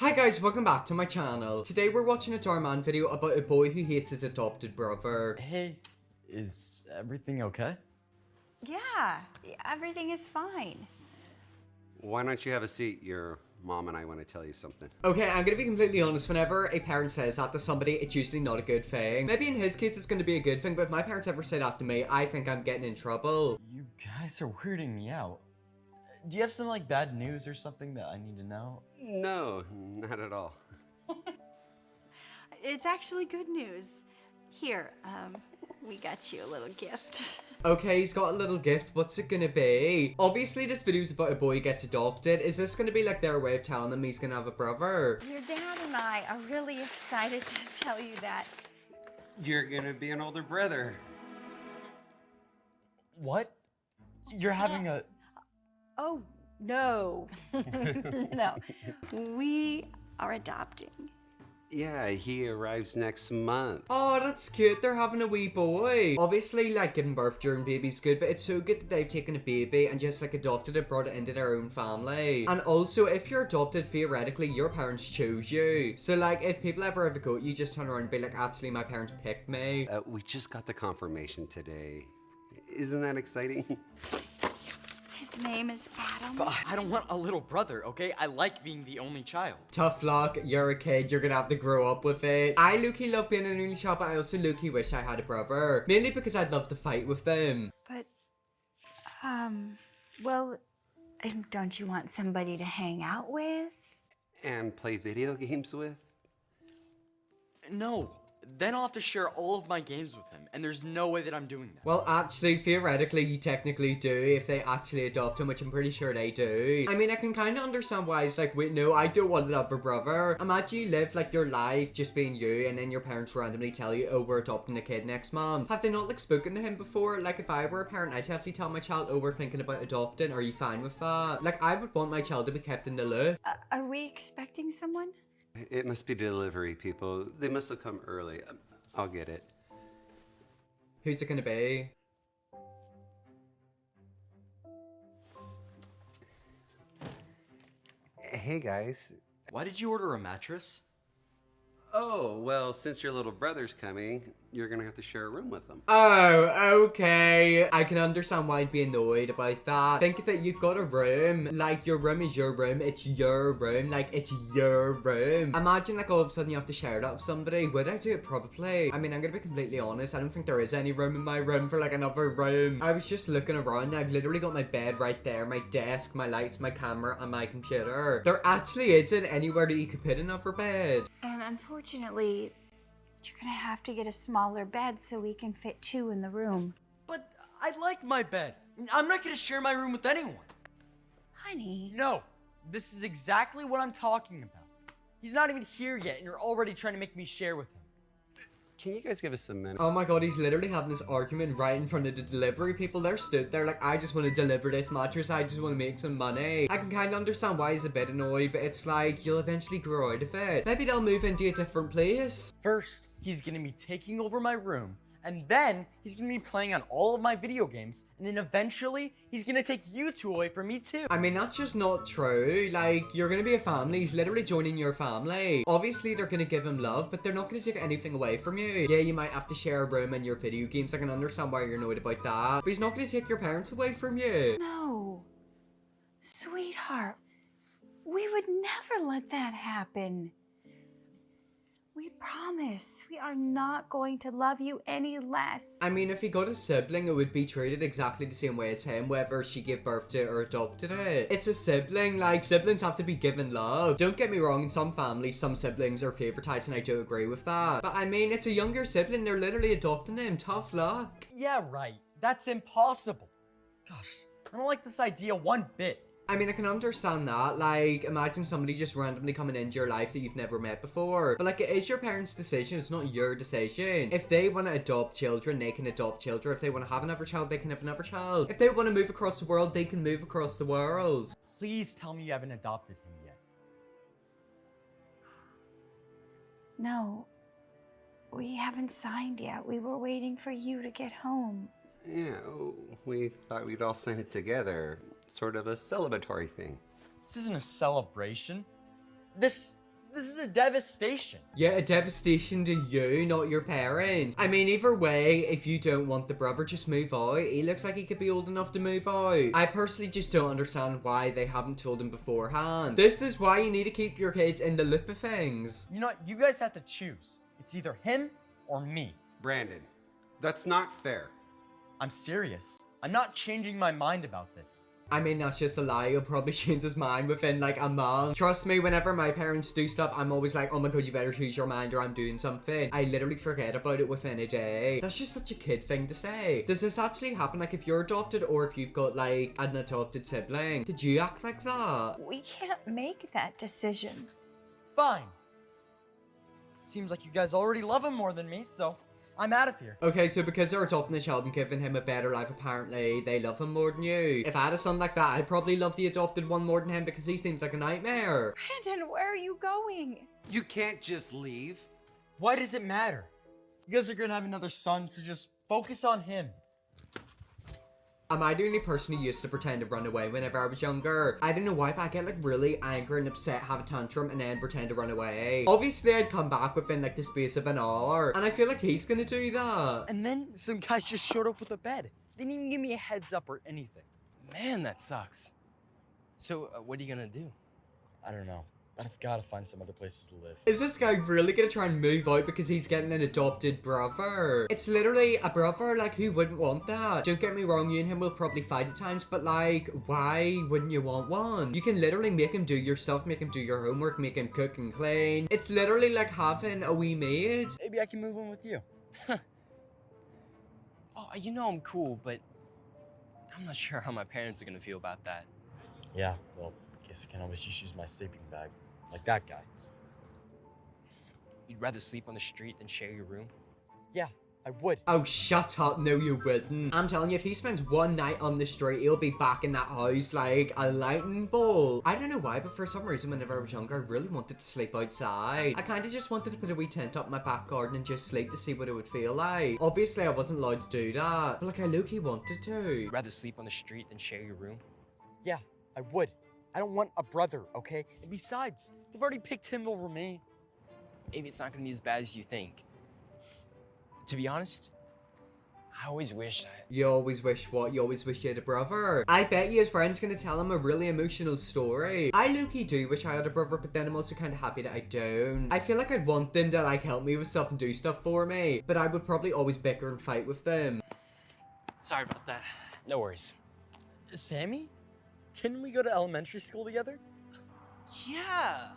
Hi guys, welcome back to my channel. Today we're watching a Darman video about a boy who hates his adopted brother. Hey, is everything okay? Yeah, everything is fine. Why don't you have a seat? Your mom and I want to tell you something. Okay, I'm gonna be completely honest, whenever a parent says that to somebody, it's usually not a good thing. Maybe in his case it's gonna be a good thing, but if my parents ever say that to me, I think I'm getting in trouble. You guys are weirding me out. Do you have some bad news or something that I need to know? No, not at all. It's actually good news. Here, we got you a little gift. Okay, he's got a little gift. What's it gonna be? Obviously, this video's about a boy who gets adopted. Is this gonna be like their way of telling him he's gonna have a brother? Your dad and I are really excited to tell you that. You're gonna be an older brother. What? You're having a... Oh, no. No. We are adopting. Yeah, he arrives next month. Oh, that's cute. They're having a wee boy. Obviously, giving birth during baby's good, but it's so good that they've taken a baby and just adopted it, brought it into their own family. And also, if you're adopted, theoretically, your parents chose you. So if people ever have a go at you, just turn around and be like, actually, my parents picked me. We just got the confirmation today. Isn't that exciting? His name is Adam. But I don't want a little brother, okay? I like being the only child. Tough luck, you're a kid, you're gonna have to grow up with it. I low-key love being an only child, but I also low-key wish I had a brother. Mainly because I'd love to fight with them. But, well, don't you want somebody to hang out with? And play video games with? No. Then I'll have to share all of my games with him, and there's no way that I'm doing that. Well, actually, theoretically, you technically do if they actually adopt him, which I'm pretty sure they do. I mean, I can kind of understand why it's wait, no, I don't want another brother. Imagine you live, your life just being you, and then your parents randomly tell you, oh, we're adopting a kid next month. Have they not, spoken to him before? If I were a parent, I'd definitely tell my child, oh, we're thinking about adopting. Are you fine with that? I would want my child to be kept in the loop. Are we expecting someone? It must be delivery people. They must have come early. I'll get it. Who's it gonna be? Hey guys. Why did you order a mattress? Oh, well, since your little brother's coming, you're gonna have to share a room with him. Oh, okay. I can understand why I'd be annoyed about that. Think that you've got a room. Your room is your room. It's your room. It's your room. Imagine, all of a sudden you have to share that with somebody. Would I do it? Probably. I mean, I'm gonna be completely honest. I don't think there is any room in my room for, another room. I was just looking around. I've literally got my bed right there, my desk, my lights, my camera, and my computer. There actually isn't anywhere that you could put another bed. And unfortunately, you're gonna have to get a smaller bed so we can fit two in the room. But I like my bed. I'm not gonna share my room with anyone. Honey. No. This is exactly what I'm talking about. He's not even here yet, and you're already trying to make me share with him. Can you guys give us a minute? Oh my god, he's literally having this argument right in front of the delivery people. They're stood there I just want to deliver this mattress. I just want to make some money. I can kind of understand why he's a bit annoyed, but it's you'll eventually grow out of it. Maybe they'll move into a different place. First, he's gonna be taking over my room, and then he's gonna be playing on all of my video games, and then eventually, he's gonna take you two away from me too. I mean, that's just not true. You're gonna be a family. He's literally joining your family. Obviously, they're gonna give him love, but they're not gonna take anything away from you. Yeah, you might have to share a room in your video games. I can understand why you're annoyed about that. But he's not gonna take your parents away from you. No. Sweetheart, we would never let that happen. We promise we are not going to love you any less. I mean, if he got a sibling, it would be treated exactly the same way as him, whether she gave birth to it or adopted it. It's a sibling, siblings have to be given love. Don't get me wrong, in some families, some siblings are favoritized, and I do agree with that. But I mean, it's a younger sibling, they're literally adopting him. Tough luck. Yeah, right. That's impossible. Gosh, I don't like this idea one bit. I mean, I can understand that. Imagine somebody just randomly coming into your life that you've never met before. But, it is your parents' decision. It's not your decision. If they want to adopt children, they can adopt children. If they want to have another child, they can have another child. If they want to move across the world, they can move across the world. Please tell me you haven't adopted him yet. No, we haven't signed yet. We were waiting for you to get home. Yeah, we thought we'd all sign it together. Sort of a celebratory thing. This isn't a celebration. This This is a devastation. Yeah, a devastation to you, not your parents. I mean, either way, if you don't want the brother, just move out. He looks like he could be old enough to move out. I personally just don't understand why they haven't told him beforehand. This is why you need to keep your kids in the loop of things. You know what? You guys have to choose. It's either him or me. Brandon, that's not fair. I'm serious. I'm not changing my mind about this. I mean, that's just a lie. He'll probably change his mind within like a month. Trust me, whenever my parents do stuff, I'm always like, oh my god, you better choose your mind or I'm doing something. I literally forget about it within a day. That's just such a kid thing to say. Does this actually happen like if you're adopted or if you've got like an adopted sibling? Did you act like that? We can't make that decision. Fine. Seems like you guys already love him more than me, so I'm out of here. Okay, so because they're adopting a child and giving him a better life, apparently they love him more than you. If I had a son like that, I'd probably love the adopted one more than him because he seems like a nightmare. Brandon, where are you going? You can't just leave. Why does it matter? You guys are gonna have another son, so just focus on him. Am I the only person who used to pretend to run away whenever I was younger? I don't know why, but I get like really angry and upset, have a tantrum, and then pretend to run away. Obviously, I'd come back within like the space of an hour, and I feel like he's gonna do that. And then some guys just showed up with a bed. They didn't even give me a heads up or anything. Man, that sucks. So, what are you gonna do? I don't know. I've gotta find some other places to live. Is this guy really gonna try and move out because he's getting an adopted brother? It's literally a brother, like who wouldn't want that? Don't get me wrong, you and him will probably fight at times, but like, why wouldn't you want one? You can literally make him do your stuff, make him do your homework, make him cook and clean. It's literally like having a wee maid. Maybe I can move in with you. Oh, you know I'm cool, but I'm not sure how my parents are gonna feel about that. Yeah, well, guess I can always just use my sleeping bag. Like that guy. You'd rather sleep on the street than share your room? Yeah, I would. Oh, shut up. No, you wouldn't. I'm telling you, if he spends one night on the street, he'll be back in that house like a lightning bolt. I don't know why, but for some reason, whenever I was younger, I really wanted to sleep outside. I kind of just wanted to put a wee tent up in my back garden and just sleep to see what it would feel like. Obviously, I wasn't allowed to do that, but like, I low-key wanted to. You'd rather sleep on the street than share your room? Yeah, I would. I don't want a brother, okay? And besides, they've already picked him over me. Maybe it's not gonna be as bad as you think. To be honest, I always wish You always wish what? You always wish you had a brother? I bet you his friend's gonna tell him a really emotional story. I low-key do wish I had a brother, but then I'm also kind of happy that I don't. I feel like I'd want them to like help me with stuff and do stuff for me, but I would probably always bicker and fight with them. Sorry about that. No worries. Sammy? Didn't we go to elementary school together? Yeah,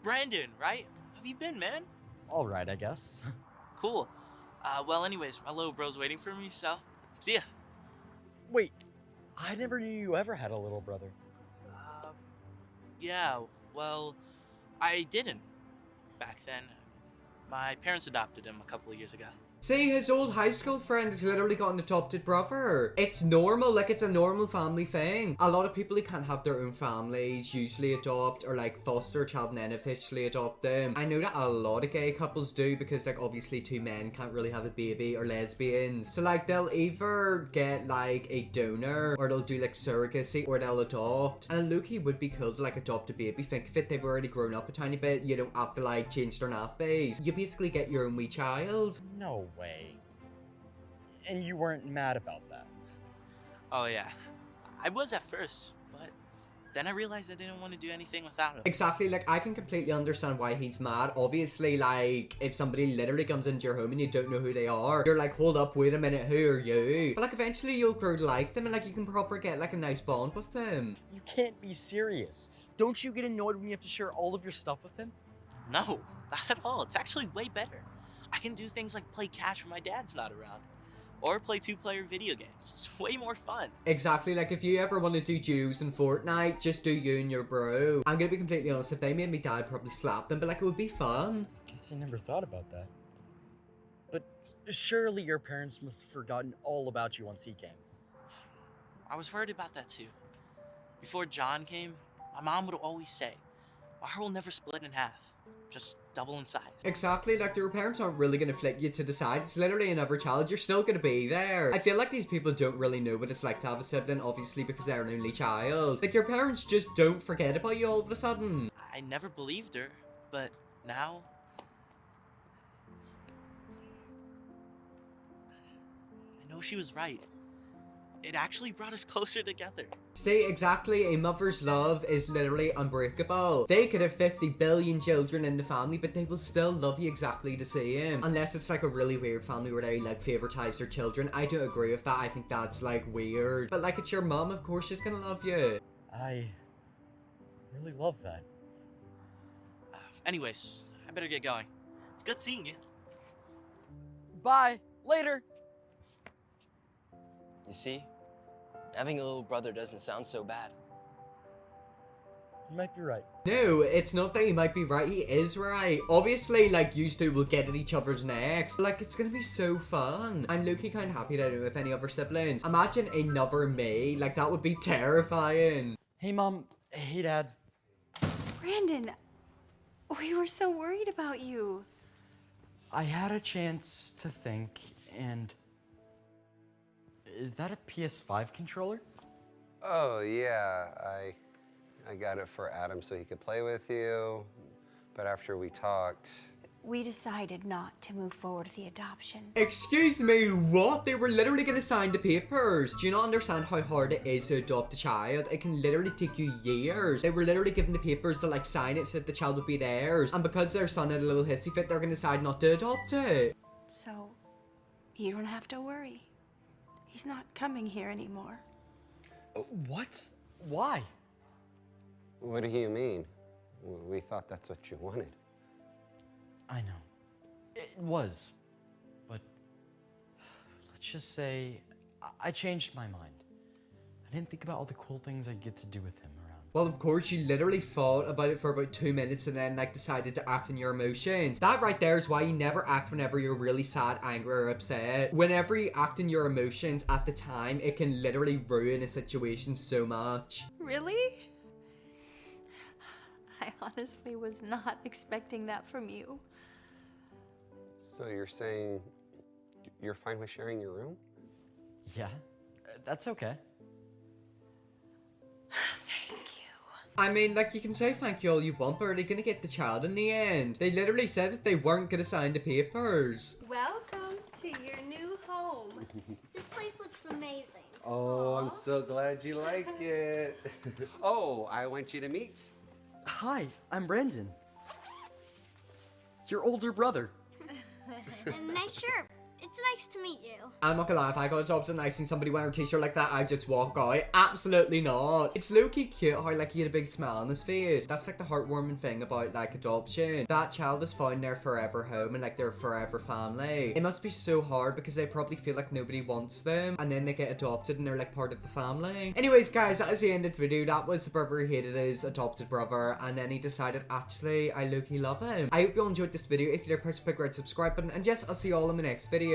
Brandon, right? How have you been, man? All right, I guess. Cool. Well, anyways, my little bro's waiting for me, so see ya. Wait, I never knew you ever had a little brother. Yeah, well, I didn't back then. My parents adopted him a couple of years ago. See, his old high school friend has literally got an adopted brother. It's normal, like it's a normal family thing. A lot of people who can't have their own families usually adopt or like foster a child and then officially adopt them. I know that a lot of gay couples do because like obviously two men can't really have a baby or lesbians. So like they'll either get like a donor or they'll do like surrogacy or they'll adopt. And Loki would be cool to like adopt a baby. Think of it, they've already grown up a tiny bit. You don't have to like change their nappies. You basically get your own wee child. No way. And you weren't mad about that? Oh yeah, I was at first, but then I realized I didn't want to do anything without him. Exactly, like I can completely understand why he's mad. Obviously, like if somebody literally comes into your home and you don't know who they are, you're like, hold up, wait a minute, who are you? But like eventually you'll grow to like them and like you can proper get like a nice bond with them. You can't be serious. Don't you get annoyed when you have to share all of your stuff with him? No, not at all. It's actually way better. I can do things like play catch when my dad's not around. Or play two-player video games. It's way more fun. Exactly, like if you ever want to do duos in Fortnite, just do you and your bro. I'm gonna be completely honest, if they made me die, I'd probably slap them, but like it would be fun. Guess I never thought about that. But surely your parents must have forgotten all about you once he came. I was worried about that too. Before John came, my mom would always say, our will never split in half. Just double in size. Exactly, like your parents aren't really gonna flick you to the side. It's literally another child. You're still gonna be there. I feel like these people don't really know what it's like to have a sibling, obviously because they're an only child. Like your parents just don't forget about you all of a sudden. I never believed her, But now, I know she was right. It actually brought us closer together. See, exactly, a mother's love is literally unbreakable. They could have 50 billion children in the family, but they will still love you exactly the same. Unless it's like a really weird family where they like favoritize their children. I don't agree with that. I think that's like weird. But like, it's your mom, of course she's gonna love you. I really love that. Anyways, I better get going. It's good seeing you. Bye. Later. You see? Having a little brother doesn't sound so bad. You might be right. No, it's not that he might be right, he is right. Obviously, like, you two will get at each other's necks. Like, it's gonna be so fun. I'm low-key kind of happy that I don't have any other siblings. Imagine another me. Like, that would be terrifying. Hey, Mom. Hey, Dad. Brandon, we were so worried about you. I had a chance to think, and... Is that a PS5 controller? Oh, yeah. I got it for Adam so he could play with you. But after we talked... We decided not to move forward with the adoption. Excuse me, what? They were literally gonna sign the papers. Do you not understand how hard it is to adopt a child? It can literally take you years. They were literally given the papers to like sign it so that the child would be theirs. And because their son had a little hissy fit, they're gonna decide not to adopt it. So, you don't have to worry. He's not coming here anymore. What? Why? What do you mean? We thought that's what you wanted. I know. It was. But let's just say I changed my mind. I didn't think about all the cool things I get to do with him around. Well, of course, you literally thought about it for about 2 minutes and then like decided to act on your emotions. That right there is why you never act whenever you're really sad, angry, or upset. Whenever you act on your emotions at the time, it can literally ruin a situation so much. Really? I honestly was not expecting that from you. So you're saying you're fine with sharing your room? Yeah, that's okay. Thank you. I mean, like, you can say thank you all you want, but are they gonna get the child in the end? They literally said that they weren't gonna sign the papers. Welcome to your new home. This place looks amazing. Oh, I'm so glad you like it. Oh, I want you to meet. Hi, I'm Brandon. Your older brother. And nice shirt. It's nice to meet you. I'm not gonna lie, if I got adopted and I seen somebody wearing a t-shirt like that, I'd just walk out. Absolutely not. It's low-key cute how like he had a big smile on his face. That's like the heartwarming thing about like adoption. That child is found their forever home and like their forever family. It must be so hard because they probably feel like nobody wants them and then they get adopted and they're like part of the family. Anyways guys, that is the end of the video. That was the brother who hated his adopted brother and then he decided actually I low-key love him. I hope you all enjoyed this video. If you did, press the big red subscribe button and yes, I'll see you all in the next video.